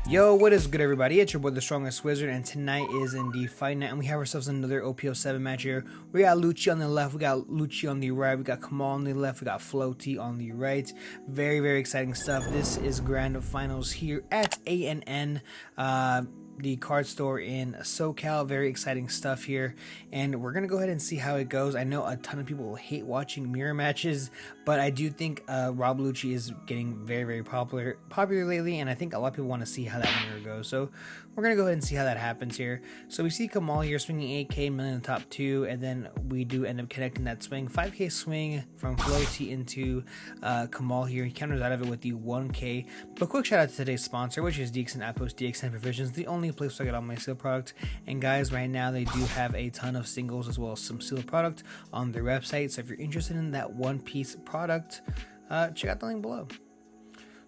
Yo, what is good, everybody? It's your boy, the Strongest Wizard, and tonight is indeed fight night, and we have ourselves another OP07 match here. We got Lucci on the left, we got Lucci on the right, we got Kamal on the left, we got Floaty on the right. Very, very exciting stuff. This is grand finals here at ANN, the card store in SoCal. Very exciting stuff here, and we're gonna go ahead and see how it goes. I know a ton of people hate watching mirror matches, but I do think Rob Lucci is getting very, very popular lately, and I think a lot of people want to see how that mirror goes. So we're gonna go ahead and see how that happens here. So we see Kamal here swinging 8K, million in the top 2, and then we do end up connecting that swing, 5K swing from Floaty into Kamal here. He counters out of it with the 1K. But quick shout out to today's sponsor, which is DXN Outpost DXN Provisions, the only place to get all my seal product. And guys, right now they do have a ton of singles as well as some seal product on their website. So if you're interested in that one piece product, check out the link below.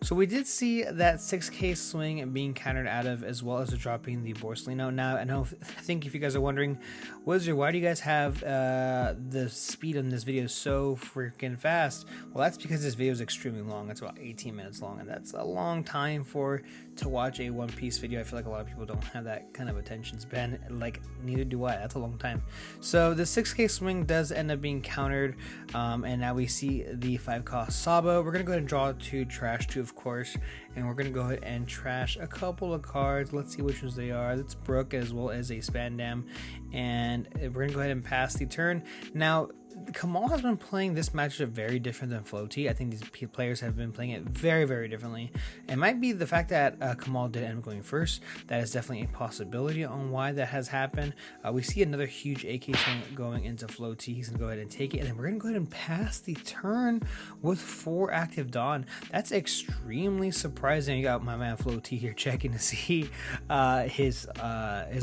So we did see that 6K swing being countered out of, as well as dropping the Borsalino. Now, I think if you guys are wondering, Wizard, why do you guys have the speed on this video so freaking fast? Well, that's because this video is extremely long. It's about 18 minutes long, and that's a long time to watch a One Piece video. I feel like a lot of people don't have that kind of attention span. Like, neither do I. That's a long time. So the 6K swing does end up being countered, and now we see the 5-cost Sabo. We're gonna go ahead and draw 2 trash 2, of course, and we're gonna go ahead and trash a couple of cards. Let's see which ones they are. That's Brook as well as a Spandam, and we're gonna go ahead and pass the turn. Now, Kamal has been playing this matchup very different than Floaty. I think these players have been playing it very, very differently. It might be the fact that Kamal did end up going first. That is definitely a possibility on why that has happened. We see another huge AK swing going into Floaty. He's going to go ahead and take it, and then we're going to go ahead and pass the turn with 4 active Dawn. That's extremely surprising. You got my man Floaty here checking to see his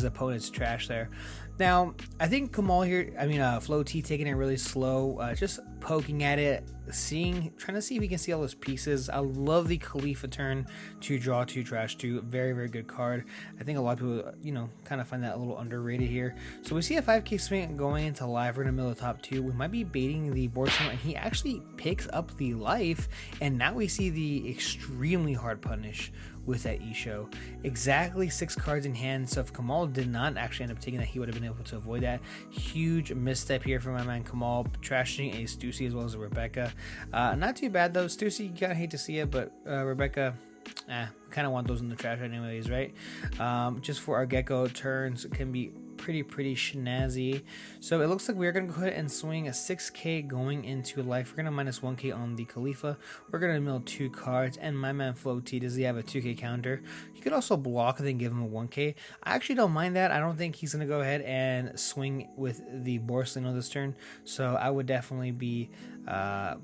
opponent's trash there. Now, I think Kamal here, Floaty taking it really slow, just poking at it, trying to see if we can see all those pieces. I love the Khalifa turn to draw 2 trash 2. Very, very good card. I think a lot of people, kind of find that a little underrated here. So we see a 5K swing going into live. We're in the middle of the top 2. We might be baiting the board swing, and he actually picks up the life, and now we see the extremely hard punish with that E-Show. Exactly 6 cards in hand, so if Kamal did not actually end up taking that, he would have been able to avoid that. Huge misstep here from my man Kamal, trashing a Stussy as well as a Rebecca. Not too bad though. Stussy, you kind of hate to see it, but Rebecca, kind of want those in the trash anyways, right? Just for our Gekko, turns can be pretty snazzy. So it looks like we're gonna go ahead and swing a 6K going into life. We're gonna minus 1K on the Khalifa. We're gonna mill 2 cards, and my man Floaty, does he have a 2K counter? You could also block and then give him a 1K. I actually don't mind that. I don't think he's gonna go ahead and swing with the Borsalino this turn, so I would definitely be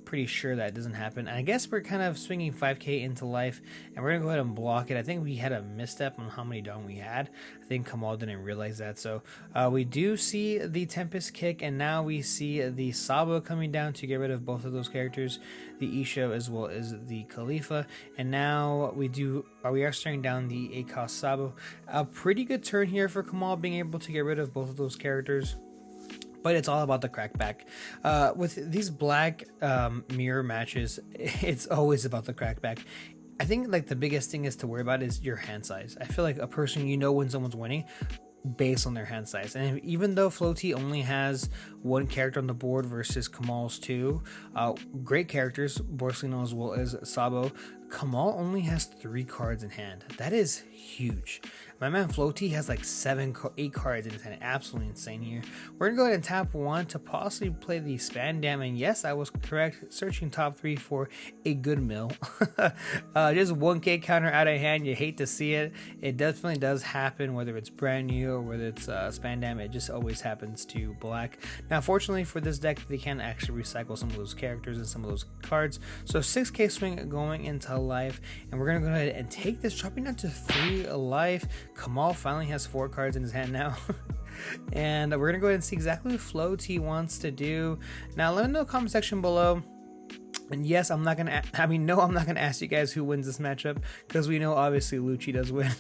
pretty sure that doesn't happen. And I guess we're kind of swinging 5K into life, and we're gonna go ahead and block it. I think we had a misstep on how many Dawn we had. I think Kamal didn't realize that. So we do see the Tempest kick, and now we see the Sabo coming down to get rid of both of those characters, the Isho as well as the Khalifa. And now we are staring down the 8-cost Sabo. A pretty good turn here for Kamal, being able to get rid of both of those characters. But it's all about the crackback. With these black mirror matches, it's always about the crackback. I think like the biggest thing is to worry about is your hand size. I feel like a person, when someone's winning based on their hand size. And even though Floaty only has 1 character on the board versus Kamal's 2, great characters, Borsalino as well as Sabo, Kamal only has 3 cards in hand. That is huge. My man Floaty has like 8 cards in his hand. Absolutely insane here. We're gonna go ahead and tap 1 to possibly play the Spandam, and yes, I was correct, searching top 3 for a good mill. Just 1K counter out of hand. You hate to see it. It definitely does happen, whether it's brand new or whether it's Spandam. It just always happens to black. Now, fortunately for this deck, they can actually recycle some of those characters and some of those cards. So 6K swing going into life, and we're gonna go ahead and take this, dropping down to 3 life. Kamal finally has 4 cards in his hand now. And we're gonna go ahead and see exactly what Floaty wants to do. Now let me know in the comment section below And yes, I'm not gonna. No, I'm not gonna ask you guys who wins this matchup because we know obviously Lucci does win.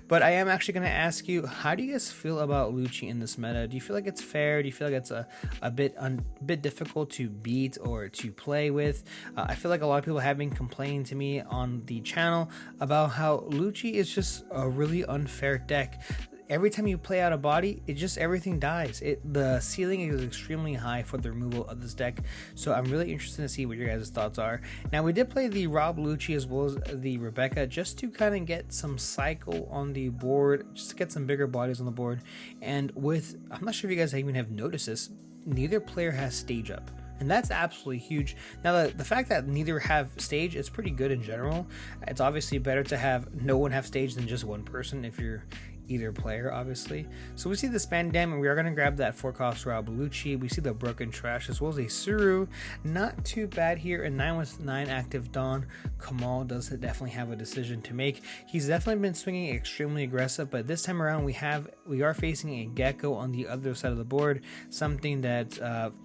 But I am actually gonna ask you, how do you guys feel about Lucci in this meta? Do you feel like it's fair? Do you feel like it's a bit difficult to beat or to play with? I feel like a lot of people have been complaining to me on the channel about how Lucci is just a really unfair deck. Every time you play out a body, it just everything dies. The ceiling is extremely high for the removal of this deck, so I'm really interested to see what your guys' thoughts are. Now, we did play the Rob Lucci as well as the Rebecca just to kind of get some cycle on the board, just to get some bigger bodies on the board. And I'm not sure if you guys even have noticed this, neither player has stage up. And that's absolutely huge. Now, the fact that neither have stage is pretty good in general. It's obviously better to have no one have stage than just one person if you're either player, obviously. So we see the Spandam, and we are going to grab that 4-cost Rob Lucci. We see the Broken Trash as well as a Suru. Not too bad here. And 9 with 9 active Dawn. Kamal does definitely have a decision to make. He's definitely been swinging extremely aggressive, but this time around we are facing a Gekko on the other side of the board, something that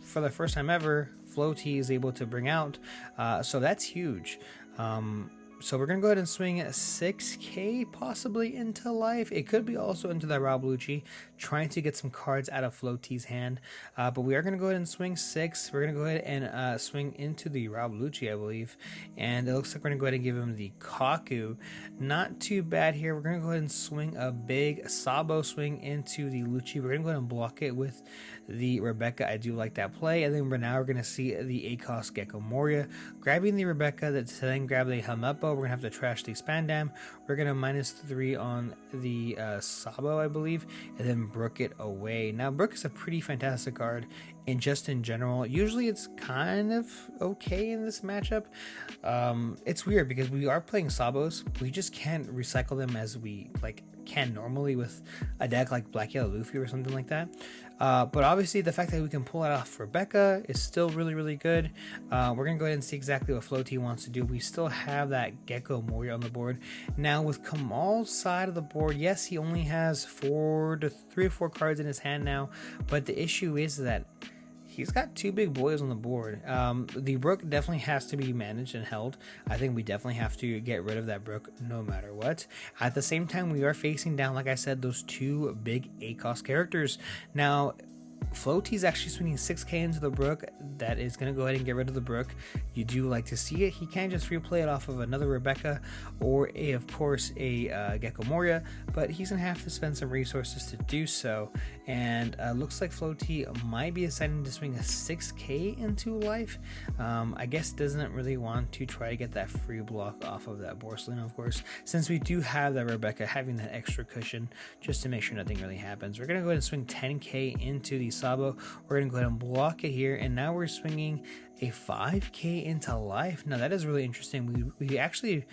for the first time ever Floaty is able to bring out, so that's huge. So we're going to go ahead and swing 6k possibly into life. It could be also into that Rob Lucci, trying to get some cards out of Floaty's hand. But we are going to go ahead and swing 6. We're going to go ahead and swing into the Rob Lucci, I believe. And it looks like we're going to go ahead and give him the Kaku. Not too bad here. We're going to go ahead and swing a big Sabo swing into the Lucci. We're going to go ahead and block it with the Rebecca. I do like that play. And then now we're going to see the 8-cost Gekko Moria. Grabbing the Rebecca, to then grab the Helmeppo. We're going to have to trash the Spandam. We're going to -3 on the Sabo, I believe, and then Brook it away. Now, Brook is a pretty fantastic card, and just in general, usually it's kind of okay in this matchup. It's weird because we are playing Sabos. We just can't recycle them as we can normally with a deck like Black Yellow Luffy or something like that. But obviously the fact that we can pull it off Rebecca is still really, really good. We're going to go ahead and see exactly what Floaty wants to do. We still have that Gekko Moria on the board. Now with Kamal's side of the board, yes, he only has 3 or 4 cards in his hand now. But the issue is that he's got 2 big boys on the board. The Brook definitely has to be managed and held. I think we definitely have to get rid of that Brook no matter what. At the same time, we are facing down, like I said, those 2 big 8-cost characters. Now, Floaty's actually swinging 6k into the Brook. That is going to go ahead and get rid of the Brook. You do like to see it. He can just replay it off of another Rebecca or of course a Gekko Moria, but he's going to have to spend some resources to do so. And looks like Floaty might be deciding to swing a 6k into life. I guess doesn't really want to try to get that free block off of that Borsalino, of course, since we do have that Rebecca having that extra cushion just to make sure nothing really happens. We're going to go ahead and swing 10k into the Sabo. We're going to go ahead and block it here, and now we're swinging a 5k into life. Now that is really interesting. We actually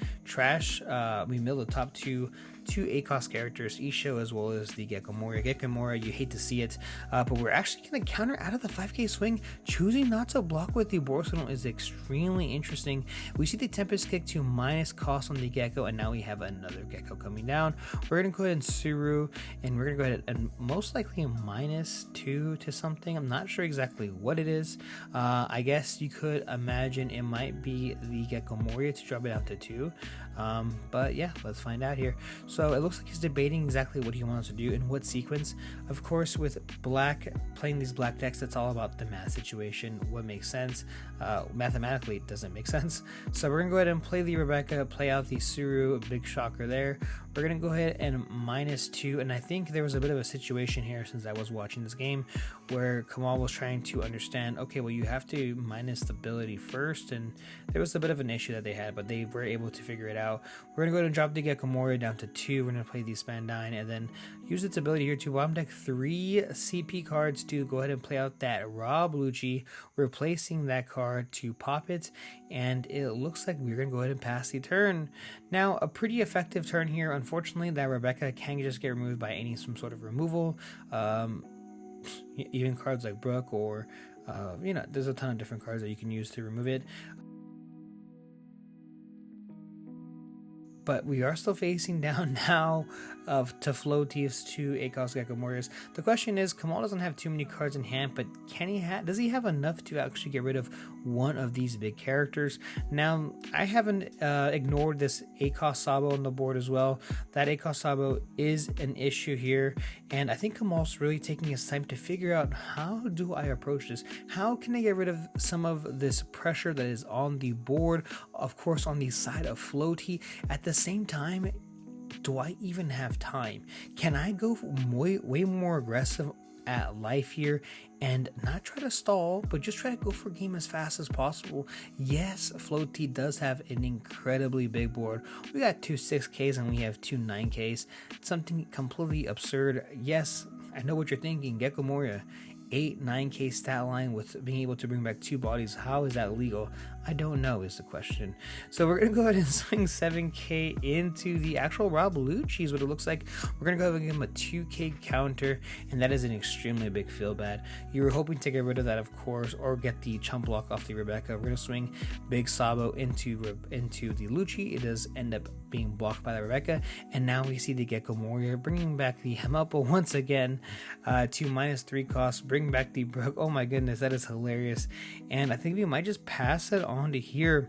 we mill the top two 8-cost characters, Isho as well as the Gekko Moria. Gekko Moria, you hate to see it, but we're actually going to counter out of the 5k swing. Choosing not to block with the Borsalino is extremely interesting. We see the Tempest Kick to minus cost on the Gekko, and now we have another Gekko coming down. We're going to go ahead and Suru, and we're going to go ahead and most likely -2 to something. I'm not sure exactly what it is. I guess you could imagine it might be the Gekko Moria to drop it down to 2. But yeah, let's find out here. So it looks like he's debating exactly what he wants to do in what sequence. Of course, with black, playing these black decks, it's all about the math situation, what makes sense. Mathematically, it doesn't make sense. So we're going to go ahead and play the Rebecca, play out the Suru, big shocker there. We're going to go ahead and -2, and I think there was a bit of a situation here since I was watching this game where Kamal was trying to understand, okay, well, you have to minus stability first, and there was a bit of an issue that they had, but they were able to figure it out. We're going to go ahead and drop the Gekko Moria down to 2. We're going to play the Spandine and then use its ability here to bottom deck 3 CP cards to go ahead and play out that Rob Lucci, replacing that card to pop it, and it looks like we're going to go ahead and pass the turn. Now, a pretty effective turn here. Unfortunately, that Rebecca can just get removed by some sort of removal. Even cards like Brook or, there's a ton of different cards that you can use to remove it. but we are still facing down now to floaties, to 8-cost Gekko Morias. The question is, Kamal doesn't have too many cards in hand, but does he have enough to actually get rid of one of these big characters? Now, I haven't ignored this 8-cost Sabo on the board as well. That 8-cost Sabo is an issue here, and I think Kamal's really taking his time to figure out, how do I approach this? How can I get rid of some of this pressure that is on the board, of course on the side of floaty? At the same time, do I even have time? Can I go way more aggressive at life here and not try to stall, but just try to go for game as fast as possible? Yes, floaty does have an incredibly big board. We got 2 6Ks and we have 2 9Ks. Something completely absurd. Yes, I know what you're thinking. Gekko Moria, 8-9K stat line with being able to bring back 2 bodies. How is that legal? I don't know is the question. So we're going to go ahead and swing 7K into the actual Rob Lucci is what it looks like. We're going to go ahead and give him a 2K counter, and that is an extremely big feel bad. You were hoping to get rid of that, of course, or get the chump block off the Rebecca. We're going to swing big Sabo into the Lucci. It does end up being blocked by the Rebecca, and now we see the Gekko Moria bringing back the Hemelpa once again to -3 cost. Bring back the Brook. Oh my goodness, that is hilarious. And I think we might just pass it on to here.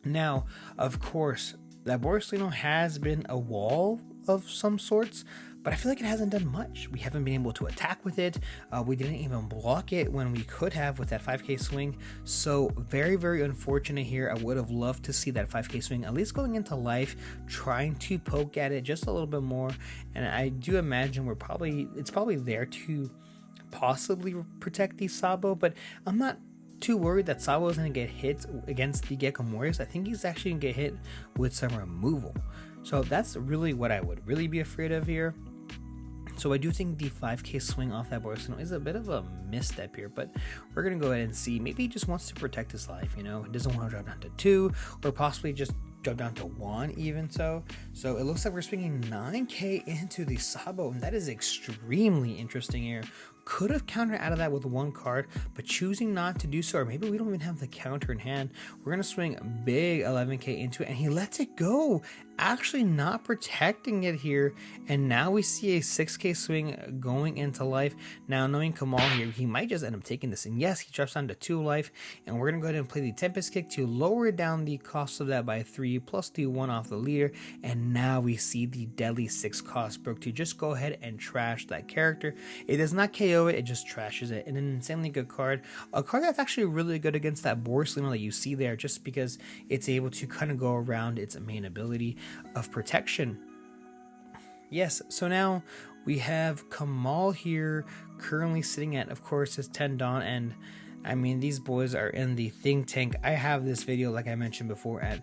Now, of course, that Borsalino has been a wall of some sorts, but I feel like it hasn't done much. We haven't been able to attack with it. We didn't even block it when we could have with that 5K swing. So very, very unfortunate here. I would have loved to see that 5K swing at least going into life, trying to poke at it just a little bit more. And I do imagine it's probably there to possibly protect the Sabo, but I'm not too worried that Sabo is going to get hit against the Gekko Morias. I think he's actually going to get hit with some removal. So that's really what I would really be afraid of here. So I do think the 5K swing off that Borsalino is a bit of a misstep here, but we're going to go ahead and see. Maybe he just wants to protect his life, you know. He doesn't want to drop down to 2, or possibly just drop down to 1 even so. So it looks like we're swinging 9K into the Sabo, and that is extremely interesting here. Could have countered out of that with 1 card, but choosing not to do so, or maybe we don't even have the counter in hand. We're going to swing big 11K into it, and he lets it go, actually not protecting it here. And now we see a 6K swing going into life. Now, knowing Kamal here, he might just end up taking this, and yes, he drops down to 2 life, and we're going to go ahead and play the Tempest Kick to lower down the cost of that by 3, plus the 1 off the leader. And now we see the deadly 6 cost Brook to just go ahead and trash that character. It does not KO it just trashes it. And an insanely good card, a card that's actually really good against that Borsalino that you see there, just because it's able to kind of go around its main ability of protection. Yes, so now we have Kamal here currently sitting at, of course, his 10 Dawn, and I mean, these boys are in the think tank. I have this video, like I mentioned before, at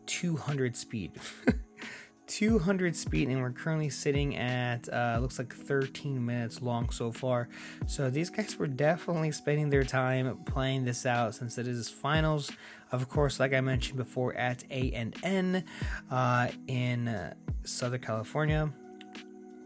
200 speed. 200 speed, and we're currently sitting at looks like 13 minutes long so far. So these guys were definitely spending their time playing this out, since it is finals, of course, like I mentioned before, at A&N in Southern California.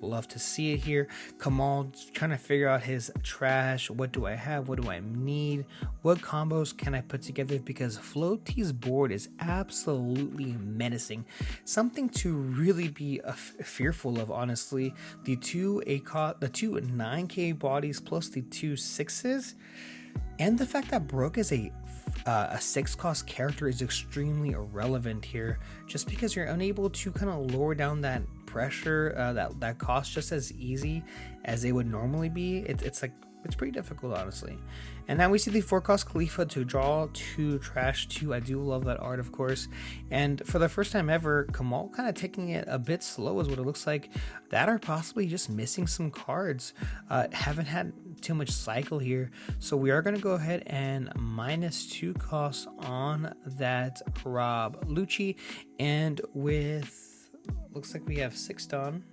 Love to see it here. Kamal trying to figure out his trash. What do I have? What do I need? What combos can I put together? Because floaty's board is absolutely menacing. Something to really be fearful of, honestly. The 2 9K bodies plus the 2 6s, and the fact that Brook is a 6 cost character is extremely irrelevant here, just because you're unable to kind of lower down that pressure, that cost just as easy as they would normally be. It's pretty difficult, honestly. And now we see the 4 cost Khalifa to draw 2, trash 2. I do love that art, of course. And for the first time ever, Kamal kind of taking it a bit slow is what it looks like. That or possibly just missing some cards. Haven't had too much cycle here. So we are going to go ahead and -2 costs on that Rob Lucci. And with, looks like we have 6 Dawn.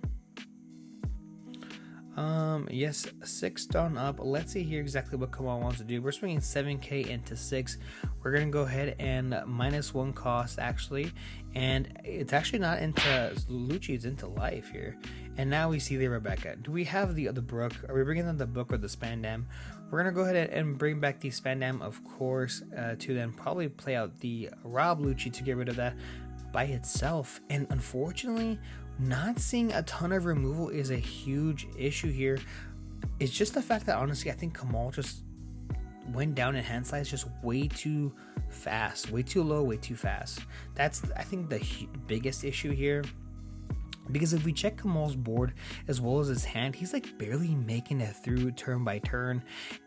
Yes, 6 done up. Let's see here exactly what Kamal wants to do. We're swinging 7k into 6. We're gonna go ahead and -1 cost actually, and it's actually not into Lucci, it's into life here. And now we see the Rebecca. Do we have the Brook? Are we bringing in the Book or the Spandam? We're gonna go ahead and bring back the Spandam, of course, to then probably play out the Rob Lucci to get rid of that by itself. And unfortunately, not seeing a ton of removal is a huge issue here. It's just the fact that honestly, I think Kamal just went down in hand size just way too fast, way too low, way too fast. That's, I think, the biggest issue here. Because if we check Kamal's board as well as his hand, he's like barely making it through turn by turn.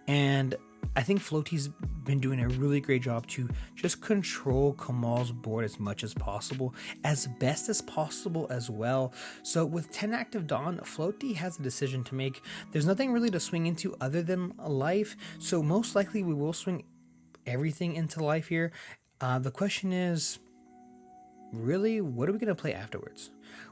And I think Floaty's been doing a really great job to just control Kamal's board as much as possible, as best as possible as well. So with 10 active Dawn, Floaty has a decision to make. There's nothing really to swing into other than life. So most likely we will swing everything into life here. The question is, really, what are we going to play afterwards?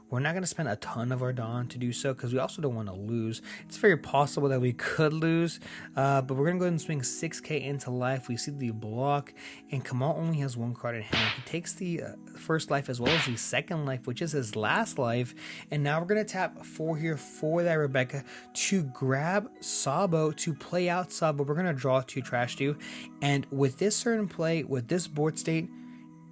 We're not going to spend a ton of our Dawn to do so because we also don't want to lose. It's very possible that we could lose, but we're going to go ahead and swing 6k into life. We see the block, and Kamal only has 1 card in hand. He takes the first life as well as the second life, which is his last life, and now we're going to tap 4 here for that Rebecca to grab Sabo to play out Sabo. We're going to draw 2 Trash 2, and with this certain play, with this board state,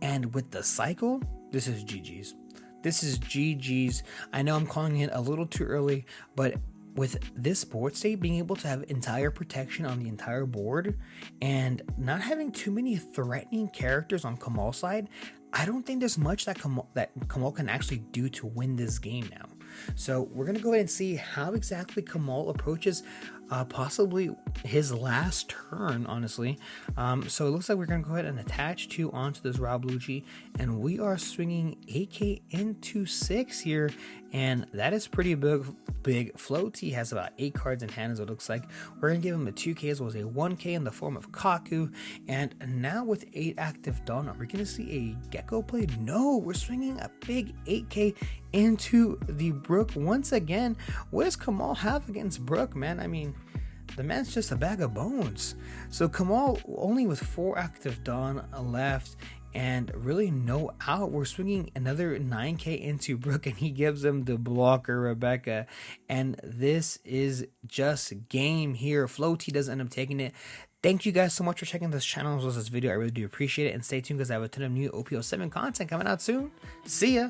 and with the cycle, this is GG's. This is GG's. I know I'm calling it a little too early, but with this board state, being able to have entire protection on the entire board and not having too many threatening characters on Kamal's side, I don't think there's much that Kamal can actually do to win this game now. So we're going to go ahead and see how exactly Kamal approaches possibly his last turn, honestly. So it looks like we're going to go ahead and attach 2 onto this Rob Lucci, and we are swinging 8k into 6 here, and that is pretty big. Floaty has about 8 cards in hand, as it looks like. We're going to give him a 2k as well as a 1k in the form of Kaku, and now with 8 active Dawn, are we going to see a Gekko play? No, we're swinging a big 8k into the Brook once again. What does Kamal have against Brook, man? I mean, the man's just a bag of bones. So Kamal only with 4 active Dawn left and really no out. We're swinging another 9k into Brook, and he gives him the blocker Rebecca, and this is just game here. Floaty doesn't end up taking it. Thank you guys so much for checking this channel as well as this video. I really do appreciate it, and stay tuned because I have a ton of new OP07 content coming out soon. See ya.